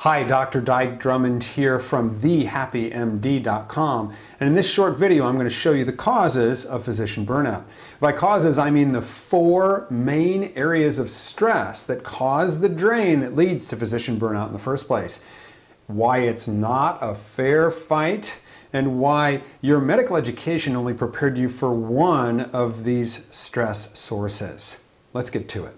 Hi, Dr. Dyke Drummond here from thehappymd.com, and in this short video I'm going to show you the causes of physician burnout. By causes I mean the four main areas of stress that cause the drain that leads to physician burnout in the first place. Why it's not a fair fight, and why your medical education only prepared you for one of these stress sources. Let's get to it.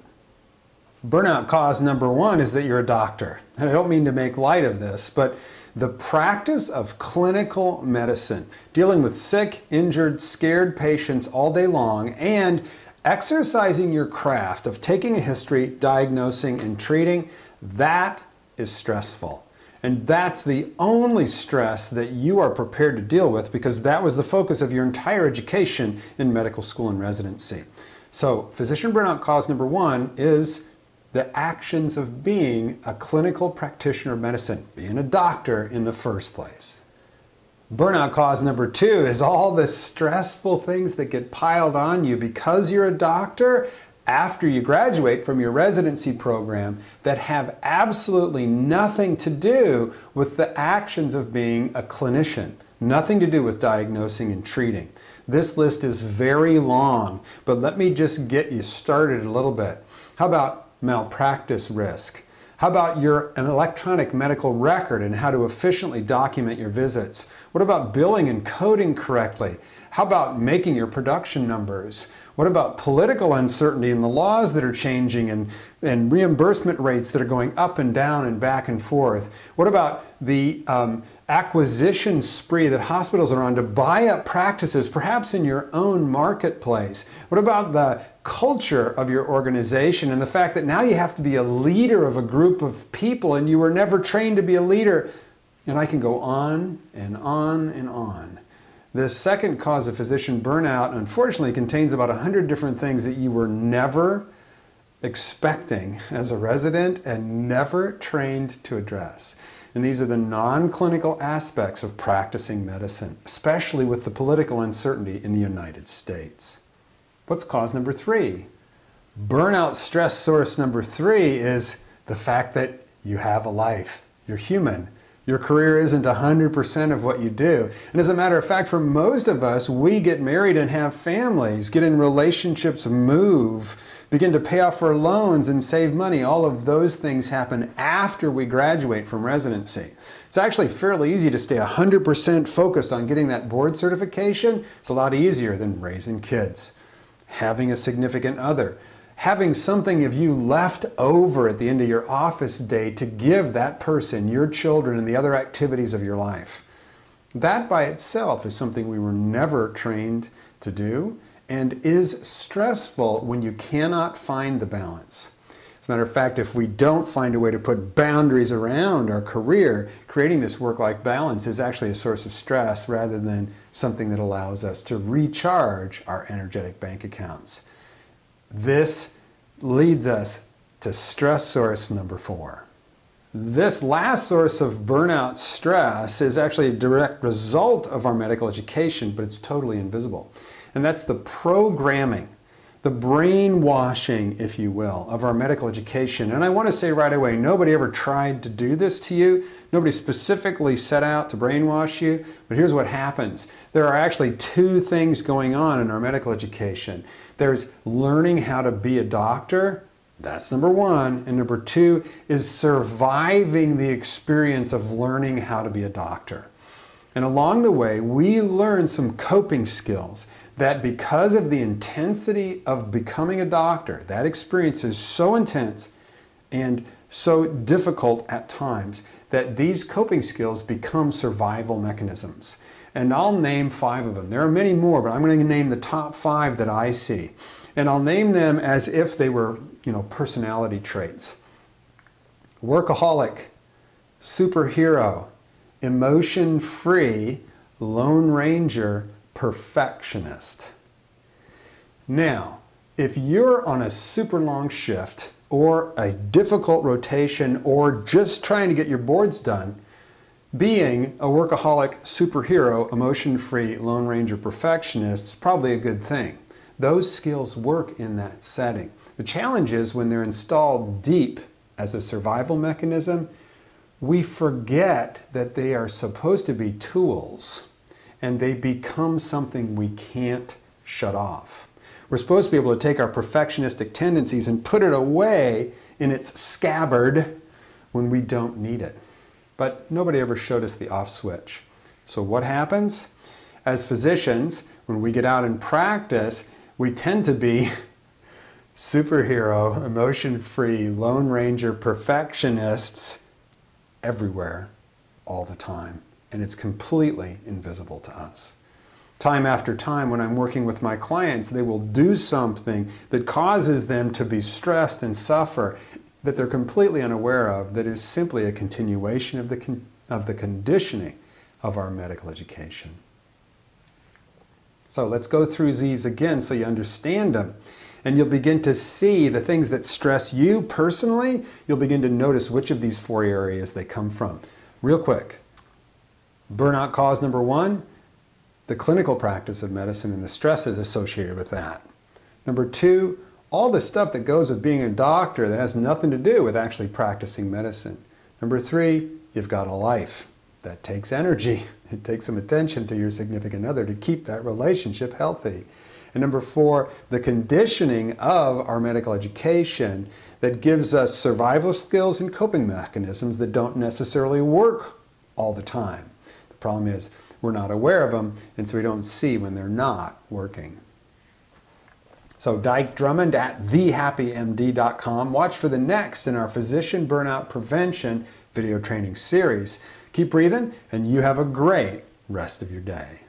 Burnout cause number one is that you're a doctor. And I don't mean to make light of this, but the practice of clinical medicine, dealing with sick, injured, scared patients all day long, and exercising your craft of taking a history, diagnosing, and treating, that is stressful. And that's the only stress that you are prepared to deal with, because that was the focus of your entire education in medical school and residency. So physician burnout cause number one is the actions of being a clinical practitioner of medicine, being a doctor in the first place. Burnout cause number two is all the stressful things that get piled on you because you're a doctor after you graduate from your residency program that have absolutely nothing to do with the actions of being a clinician, nothing to do with diagnosing and treating. This list is very long, but let me just get you started a little bit. How about malpractice risk? How about an electronic medical record and how to efficiently document your visits? What about billing and coding correctly? How about making your production numbers? What about political uncertainty and the laws that are changing and reimbursement rates that are going up and down and back and forth? What about the acquisition spree that hospitals are on to buy up practices, perhaps in your own marketplace? What about the culture of your organization and the fact that now you have to be a leader of a group of people and you were never trained to be a leader? And I can go on and on and on. This second cause of physician burnout unfortunately contains about 100 different things that you were never expecting as a resident and never trained to address. And these are the non-clinical aspects of practicing medicine, especially with the political uncertainty in the United States. What's cause number three? Burnout stress source number three is the fact that you have a life. You're human. Your career isn't 100% of what you do. And as a matter of fact, for most of us, we get married and have families, get in relationships, move, begin to pay off our loans and save money. All of those things happen after we graduate from residency. It's actually fairly easy to stay 100% focused on getting that board certification. It's a lot easier than raising kids, having a significant other, having something of you left over at the end of your office day to give that person, your children, and the other activities of your life. That by itself is something we were never trained to do and is stressful when you cannot find the balance. As a matter of fact, if we don't find a way to put boundaries around our career, creating this work-life balance is actually a source of stress rather than something that allows us to recharge our energetic bank accounts. This leads us to stress source number four. This last source of burnout stress is actually a direct result of our medical education, but it's totally invisible. And that's the programming, the brainwashing, if you will, of our medical education. And I want to say right away, nobody ever tried to do this to you. Nobody specifically set out to brainwash you. But here's what happens. There are actually two things going on in our medical education. There's learning how to be a doctor. That's number one. And number two is surviving the experience of learning how to be a doctor. And along the way, we learn some coping skills that, because of the intensity of becoming a doctor, that experience is so intense and so difficult at times that these coping skills become survival mechanisms. And I'll name 5 of them. There are many more, but I'm going to name the top 5 that I see. And I'll name them as if they were, personality traits. Workaholic, superhero, emotion-free, Lone Ranger, perfectionist. Now, if you're on a super long shift or a difficult rotation or just trying to get your boards done, being a workaholic, superhero, emotion-free, Lone Ranger perfectionist is probably a good thing. Those skills work in that setting. The challenge is when they're installed deep as a survival mechanism, we forget that they are supposed to be tools, and they become something we can't shut off. We're supposed to be able to take our perfectionistic tendencies and put it away in its scabbard when we don't need it. But nobody ever showed us the off switch. So what happens? As physicians, when we get out and practice, we tend to be superhero, emotion-free, Lone Ranger perfectionists everywhere, all the time. And it's completely invisible to us. Time after time, when I'm working with my clients, they will do something that causes them to be stressed and suffer that they're completely unaware of, that is simply a continuation of the conditioning of our medical education. So let's go through these again so you understand them. And you'll begin to see the things that stress you personally. You'll begin to notice which of these 4 areas they come from. Real quick. Burnout cause number 1, the clinical practice of medicine and the stresses associated with that. Number 2, all the stuff that goes with being a doctor that has nothing to do with actually practicing medicine. Number 3, you've got a life. That takes energy. It takes some attention to your significant other to keep that relationship healthy. And number 4, the conditioning of our medical education that gives us survival skills and coping mechanisms that don't necessarily work all the time. The problem is we're not aware of them, and so we don't see when they're not working. So Dyke Drummond at thehappymd.com. Watch for the next in our Physician Burnout Prevention video training series. Keep breathing, and you have a great rest of your day.